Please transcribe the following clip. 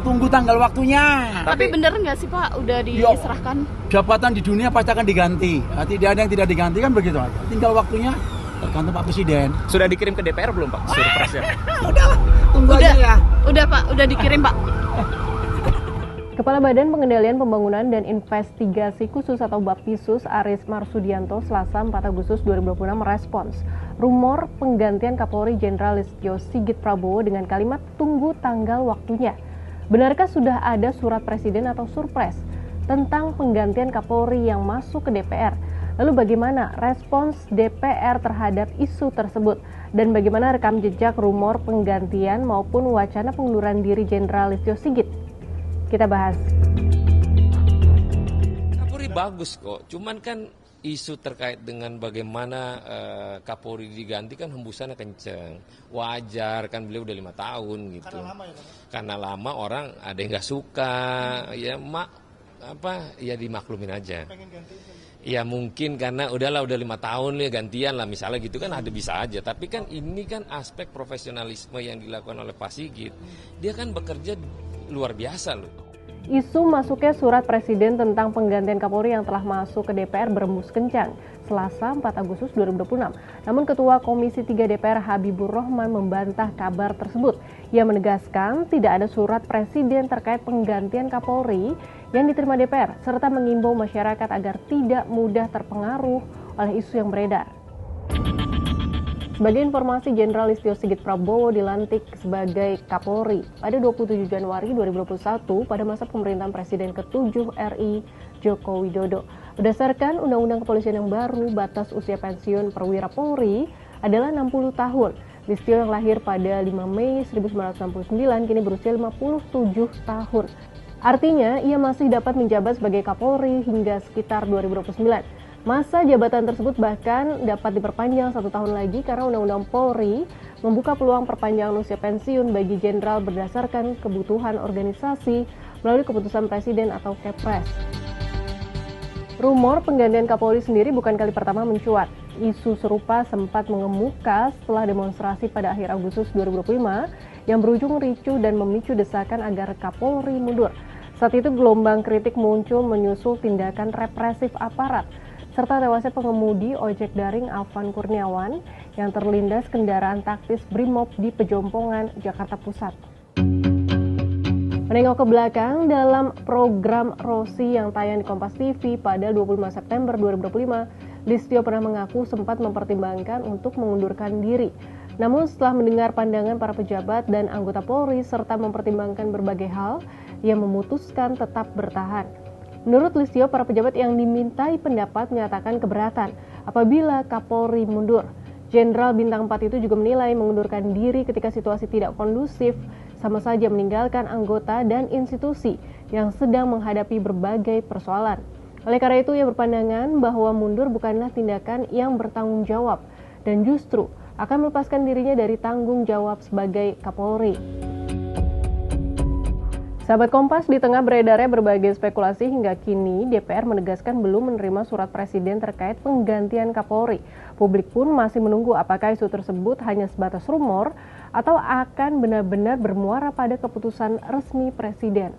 tunggu tanggal waktunya. Tapi bener nggak sih Pak, udah diserahkan? Jabatan di dunia pasti akan diganti. Tidak ada yang tidak diganti kan begitu aja. Tinggal waktunya tergantung Pak Presiden. Sudah dikirim ke DPR belum Pak surprise-nya? Udah, tunggu aja ya. Udah Pak, udah dikirim Pak. Kepala Badan Pengendalian Pembangunan dan Investigasi Khusus atau Baptisus Aris Marsudianto Selasa 4 Agustus 2026 merespons rumor penggantian Kapolri Jenderal Listio Sigit Prabowo dengan kalimat tunggu tanggal waktunya. Benarkah sudah ada surat presiden atau surpres tentang penggantian Kapolri yang masuk ke DPR? Lalu bagaimana respons DPR terhadap isu tersebut? Dan bagaimana rekam jejak rumor penggantian maupun wacana pengunduran diri Jenderal Listio Sigit? Kita bahas. Kapolri bagus kok, cuman kan isu terkait dengan bagaimana Kapolri diganti kan hembusannya kenceng. Wajar kan beliau udah 5 tahun gitu. Karena lama orang ada yang nggak suka, ya dimaklumin aja. Ya mungkin karena udah 5 tahun ya gantian lah misalnya gitu kan ada bisa aja. Tapi kan ini kan aspek profesionalisme yang dilakukan oleh Pak Sigit. Dia kan bekerja luar biasa loh. Isu masuknya surat presiden tentang penggantian Kapolri yang telah masuk ke DPR berembus kencang Selasa 4 Agustus 2026. Namun Ketua Komisi 3 DPR Habibur Rahman membantah kabar tersebut. Ia menegaskan tidak ada surat presiden terkait penggantian Kapolri yang diterima DPR serta mengimbau masyarakat agar tidak mudah terpengaruh oleh isu yang beredar. Sebagai informasi, Jenderal Listio Sigit Prabowo dilantik sebagai Kapolri pada 27 Januari 2021 pada masa pemerintahan Presiden ke-7 RI Joko Widodo. Berdasarkan Undang-Undang Kepolisian yang baru, batas usia pensiun perwira Polri adalah 60 tahun. Listio yang lahir pada 5 Mei 1969 kini berusia 57 tahun. Artinya, ia masih dapat menjabat sebagai Kapolri hingga sekitar 2029. Masa jabatan tersebut bahkan dapat diperpanjang 1 tahun lagi karena Undang-Undang Polri membuka peluang perpanjangan usia pensiun bagi jenderal berdasarkan kebutuhan organisasi melalui keputusan Presiden atau Kepres. Rumor penggantian Kapolri sendiri bukan kali pertama mencuat. Isu serupa sempat mengemuka setelah demonstrasi pada akhir Agustus 2025 yang berujung ricuh dan memicu desakan agar Kapolri mundur. Saat itu gelombang kritik muncul menyusul tindakan represif aparat serta tewasnya pengemudi ojek daring Alvan Kurniawan yang terlindas kendaraan taktis Brimob di Pejompongan, Jakarta Pusat. Menengok ke belakang, dalam program Rosi yang tayang di Kompas TV pada 25 September 2025, Listio pernah mengaku sempat mempertimbangkan untuk mengundurkan diri. Namun setelah mendengar pandangan para pejabat dan anggota Polri serta mempertimbangkan berbagai hal, ia memutuskan tetap bertahan. Menurut Listio, para pejabat yang dimintai pendapat menyatakan keberatan apabila Kapolri mundur. Jenderal Bintang 4 itu juga menilai mengundurkan diri ketika situasi tidak kondusif sama saja meninggalkan anggota dan institusi yang sedang menghadapi berbagai persoalan. Oleh karena itu, ia berpandangan bahwa mundur bukanlah tindakan yang bertanggung jawab dan justru akan melepaskan dirinya dari tanggung jawab sebagai Kapolri. Sahabat Kompas, di tengah beredarnya berbagai spekulasi hingga kini, DPR menegaskan belum menerima surat presiden terkait penggantian Kapolri. Publik pun masih menunggu apakah isu tersebut hanya sebatas rumor atau akan benar-benar bermuara pada keputusan resmi presiden.